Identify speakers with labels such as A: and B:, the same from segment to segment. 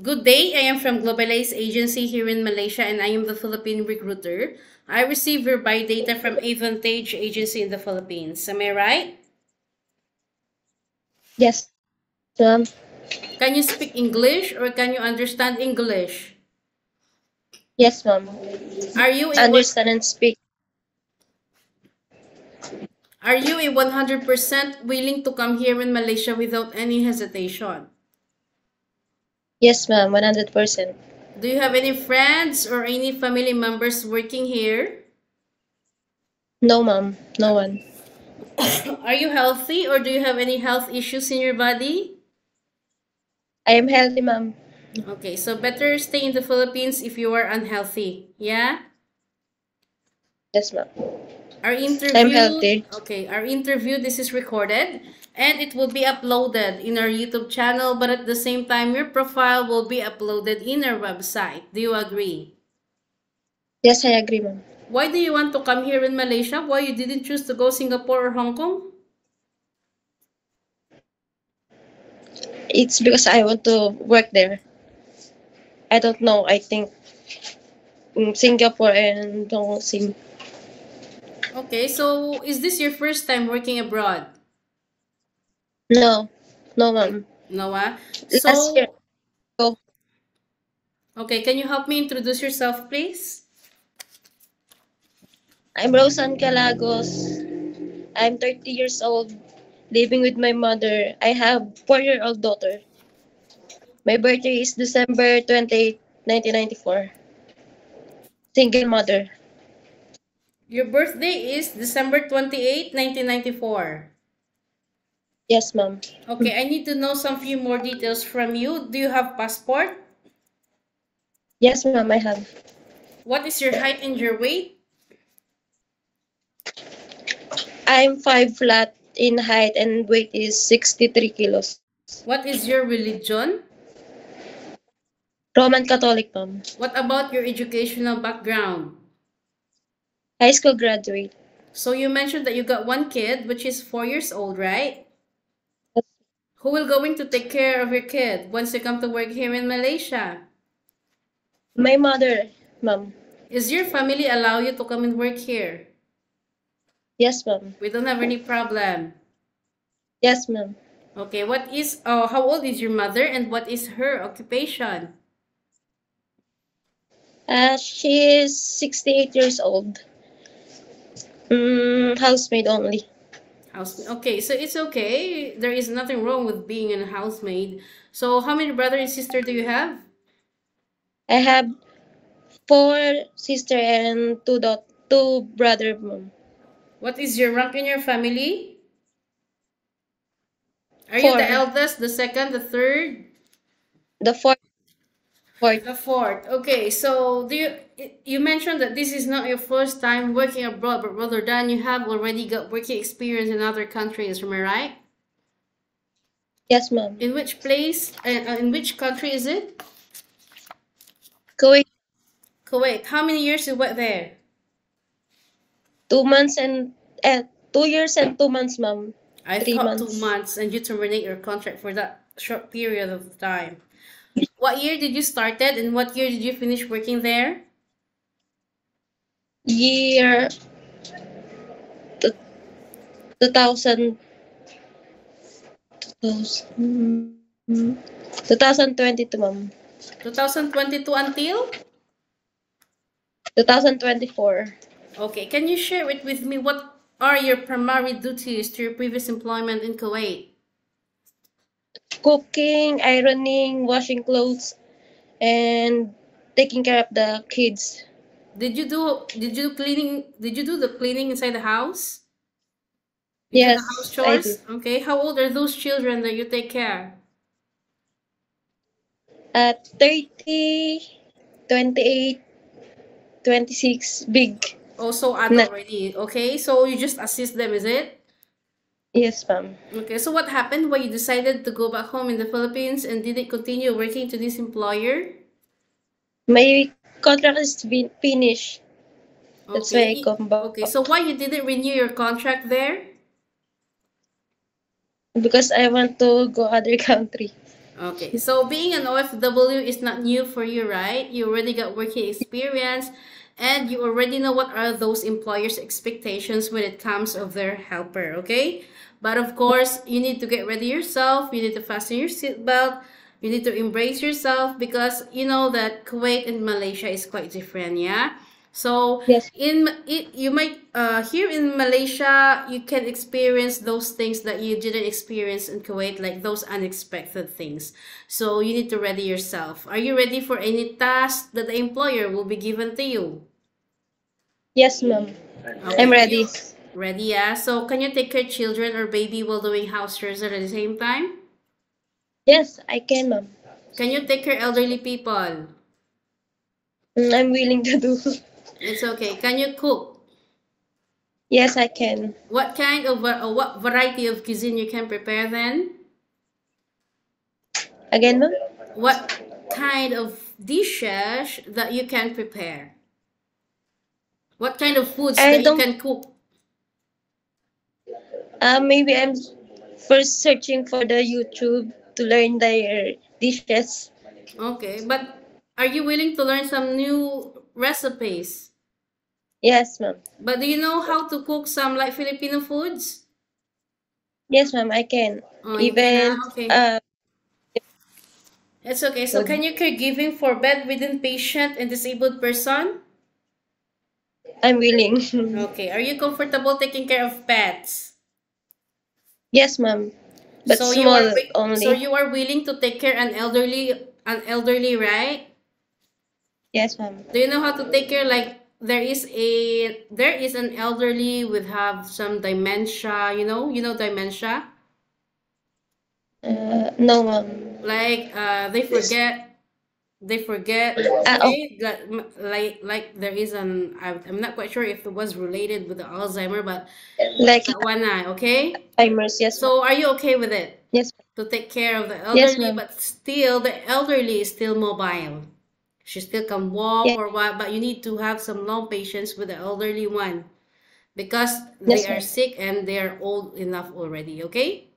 A: Good day. I am from Globalize Agency here in Malaysia and I am the Philippine recruiter. I received your buy data from Avantage Agency in the Philippines. Am I right?
B: Yes, ma'am.
A: Can you speak English or can you understand English?
B: Yes, ma'am.
A: Are you a one,
B: Understand and speak.
A: are you a 100% willing to come here in Malaysia without any hesitation?
B: Yes, ma'am. 100%.
A: Do you have any friends or any family members working here?
B: No, ma'am. No one.
A: Are you healthy or do you have any health issues in your body?
B: I am healthy, ma'am.
A: Okay, so better stay in the Philippines if you are unhealthy. Yeah?
B: Yes, ma'am.
A: Our
B: I'm
A: interview,
B: healthy.
A: okay, our interview, this is recorded and it will be uploaded in our YouTube channel, but at the same time, your profile will be uploaded in our website. Do you agree?
B: Yes, I agree, ma'am.
A: Why do you want to come here in Malaysia? Why you didn't choose to go Singapore or Hong Kong?
B: It's because I want to work there. I don't know. I think Singapore and Dong Sim.
A: Okay, so is this your first time working abroad?
B: No, no,
A: Okay,
B: ma'am.
A: Noah.
B: Last year,
A: So,
B: oh,
A: okay, can you help me introduce yourself, please?
B: I'm Rosan Calagos. I'm 30 years old, living with my mother. I have 4-year-old daughter. My birthday is December 28, 1994. Single mother.
A: Your birthday is December 28, 1994.
B: Yes, ma'am.
A: Okay, I need to know some few more details from you. Do you have passport?
B: Yes, ma'am, I have.
A: What is your height and your weight?
B: I'm 5 flat in height and weight is 63 kilos.
A: What is your religion?
B: Roman Catholic, ma'am.
A: What about your educational background?
B: High school graduate.
A: So you mentioned that you got one kid, which is 4 years old, right? Who will going to take care of your kid once you come to work here in Malaysia?
B: My mother, ma'am.
A: Is your family allow you to come and work here?
B: Yes, ma'am.
A: We don't have any problem.
B: Yes, ma'am.
A: Okay, how old is your mother and what is her occupation?
B: She is 68 years old. Housemaid only.
A: Okay, so it's okay. There is nothing wrong with being a housemaid. So how many brother and sister do you have?
B: I have 4 sister and two brother, ma'am.
A: What is your rank in your family? Are you the
B: 4.
A: eldest, the second, the third?
B: The fourth.
A: The fourth. Okay, so you mentioned that this is not your first time working abroad, but rather than you have already got working experience in other countries, am I right?
B: Yes, ma'am.
A: In which place, in which country is it?
B: Kuwait,
A: Kuwait. How many years you worked there?
B: 2 months and 2 years and 2 months, ma'am.
A: I
B: Three
A: thought two
B: months.
A: months and you terminate your contract for that short period of time. What year did you started and what year did you finish working there?
B: Year 2000, 2022, ma'am.
A: 2022 until?
B: 2024.
A: Okay, can you share it with me? What are your primary duties to your previous employment in Kuwait?
B: Cooking, ironing, washing clothes, and taking care of the kids.
A: Did you do the cleaning inside the house? You do the house
B: Yes, I do.
A: chores? Okay, how old are those children that you take care?
B: At 30, 28, 26, big.
A: Also
B: Na-
A: adult already. Okay, so you just assist them, is it?
B: yes, ma'am.
A: Okay, so what happened when you decided to go back home in the Philippines and did it continue working to this employer?
B: My contract is finished. That's why I
A: Okay.
B: come back.
A: Okay, so why you didn't renew your contract there?
B: Because I want to go other country.
A: Okay, so being an OFW is not new for you, right? You already got working experience and you already know what are those employers' expectations when it comes of their helper, okay? But of course, you need to get ready yourself, you need to fasten your seatbelt, you need to embrace yourself because you know that Kuwait and Malaysia is quite different, yeah? So
B: Yes.
A: you might here in Malaysia you can experience those things that you didn't experience in Kuwait, like those unexpected things. So you need to ready yourself. Are you ready for any task that the employer will be given to you?
B: Yes, ma'am.
A: Okay,
B: I'm
A: are
B: ready.
A: you ready? Yeah. So can you take care of children or baby while doing house chores at the same time?
B: Yes, I can, ma'am.
A: Can you take care of elderly people?
B: I'm willing to do.
A: It's okay. Can you cook?
B: Yes, I can.
A: What kind of what variety of cuisine you can prepare then?
B: Again, ma'am?
A: What kind of dishes that you can prepare? What kind of foods
B: I
A: that you
B: don't.
A: can cook?
B: Maybe I'm first searching for the YouTube to learn their dishes.
A: Okay, but are you willing to learn some new recipes?
B: Yes, ma'am.
A: But do you know how to cook some like Filipino foods?
B: Yes, ma'am. I can.
A: Oh, you can,
B: Even
A: okay. It's okay. So
B: food.
A: can you caregiving for bedridden patient and disabled person?
B: I'm willing.
A: Okay. Are you comfortable taking care of pets?
B: Yes, ma'am. But
A: So you are
B: small only.
A: you are willing to take care an elderly, right?
B: Yes, ma'am.
A: Do you know how to take care? Like there is an elderly with have some dementia. You know dementia.
B: No, ma'am.
A: Like they forget.
B: Oh,
A: Okay, like there is I'm not quite sure if it was related with the Alzheimer, but
B: like
A: that one eye. Okay.
B: timers. Yes, ma'am.
A: So are you okay with it?
B: Yes,
A: To take care of the
B: yes,
A: elderly,
B: ma'am.
A: but still the elderly is still mobile. She still can walk
B: Yes,
A: or what, but you need to have some long patience with the elderly one because they
B: yes,
A: are
B: ma'am.
A: sick and they are old enough already, okay?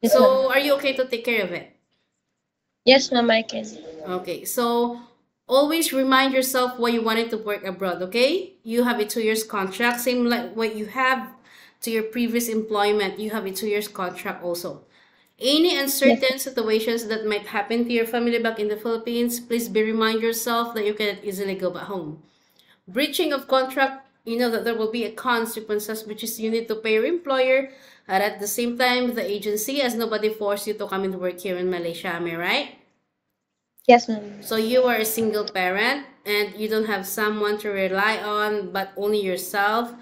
B: Yes, ma'am.
A: So are you okay to take care of it?
B: Yes, ma'am. I can.
A: Okay, so always remind yourself why you wanted to work abroad, okay? You have a 2 years contract, same like what you have to your previous employment, you have a 2 years contract also. Any
B: Yes,
A: uncertain situations that might happen to your family back in the Philippines, please be remind yourself that you cannot easily go back home. Breaching of contract, you know that there will be a consequences, which is you need to pay your employer, and at the same time, the agency, as nobody forced you to come and work here in Malaysia, am I right?
B: yes, ma'am.
A: So you are a single parent and you don't have someone to rely on, but only yourself.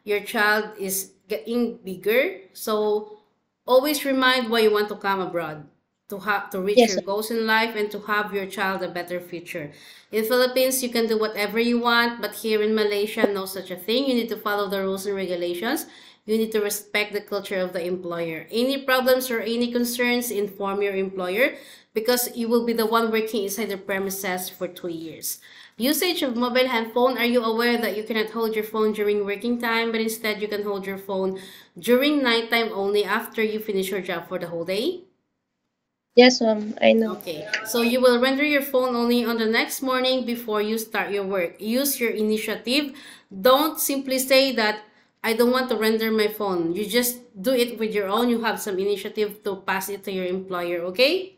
A: Your child is getting bigger, so always remind why you want to come abroad to reach
B: Yes,
A: your
B: ma'am.
A: goals in life and to have your child a better future. In Philippines, you can do whatever you want, but here in Malaysia, no such a thing. You need to follow the rules and regulations. You need to respect the culture of the employer. Any problems or any concerns, inform your employer because you will be the one working inside the premises for 2 years. Usage of mobile handphone. Are you aware that you cannot hold your phone during working time, but instead you can hold your phone during nighttime only after you finish your job for the whole day?
B: Yes, ma'am. I know.
A: Okay, so you will render your phone only on the next morning before you start your work. Use your initiative. Don't simply say that I don't want to render my phone. You just do it with your own. You have some initiative to pass it to your employer, okay?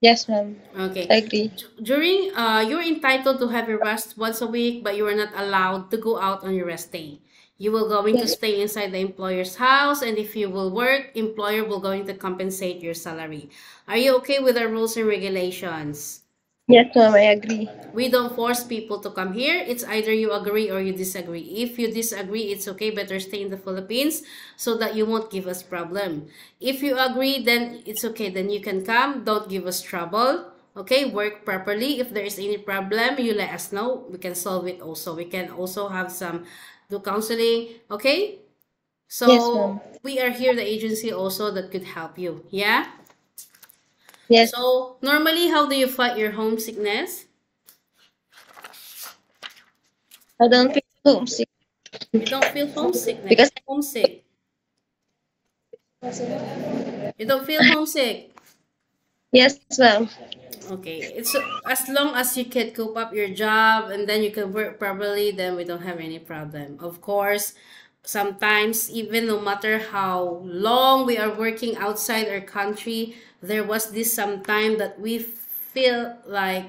B: Yes, ma'am.
A: Okay.
B: I agree.
A: During you're entitled to have your rest once a week, but you are not allowed to go out on your rest day. You will going to
B: Yes,
A: stay inside the employer's house, and if you will work, employer will going to compensate your salary. Are you okay with the rules and regulations?
B: yes, ma'am. I agree.
A: We don't force people to come here. It's either you agree or you disagree. If you disagree, it's okay. Better stay in the Philippines so that you won't give us problem. If you agree, then it's okay. Then you can come. Don't give us trouble. Okay, work properly. If there is any problem, you let us know. We can solve it also. We can also have some do counseling. Okay?
B: Yes, ma'am.
A: So we are here, the agency also that could help you. Yeah?
B: Yes.
A: So normally, how do you fight your homesickness?
B: I don't feel homesick
A: You don't feel
B: because
A: homesick. You don't feel homesick.
B: Yes, ma'am.
A: Okay, it's as long as you can cope up your job and then you can work properly, then we don't have any problem. Of course, sometimes even no matter how long we are working outside our country, there was this some time that we feel like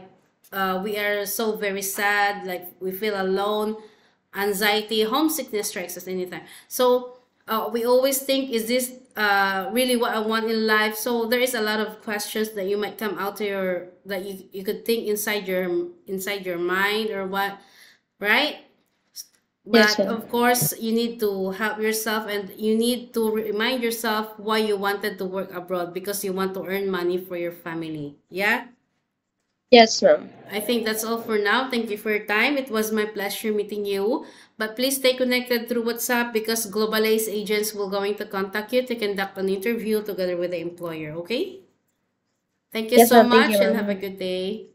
A: we are so very sad, like we feel alone, anxiety, homesickness strikes us anytime. So we always think, is this really what I want in life? So there is a lot of questions that you might come out to your that you could think inside your mind or what, right?
B: Yes,
A: But
B: ma'am.
A: of course, you need to help yourself and you need to remind yourself why you wanted to work abroad because you want to earn money for your family. Yeah?
B: Yes, ma'am.
A: I think that's all for now. Thank you for your time. It was my pleasure meeting you. But please stay connected through WhatsApp because Globalize agents will going to contact you to conduct an interview together with the employer. Okay? Thank you
B: Yes,
A: so
B: ma'am. Thank you,
A: much and have a
B: ma'am.
A: good day.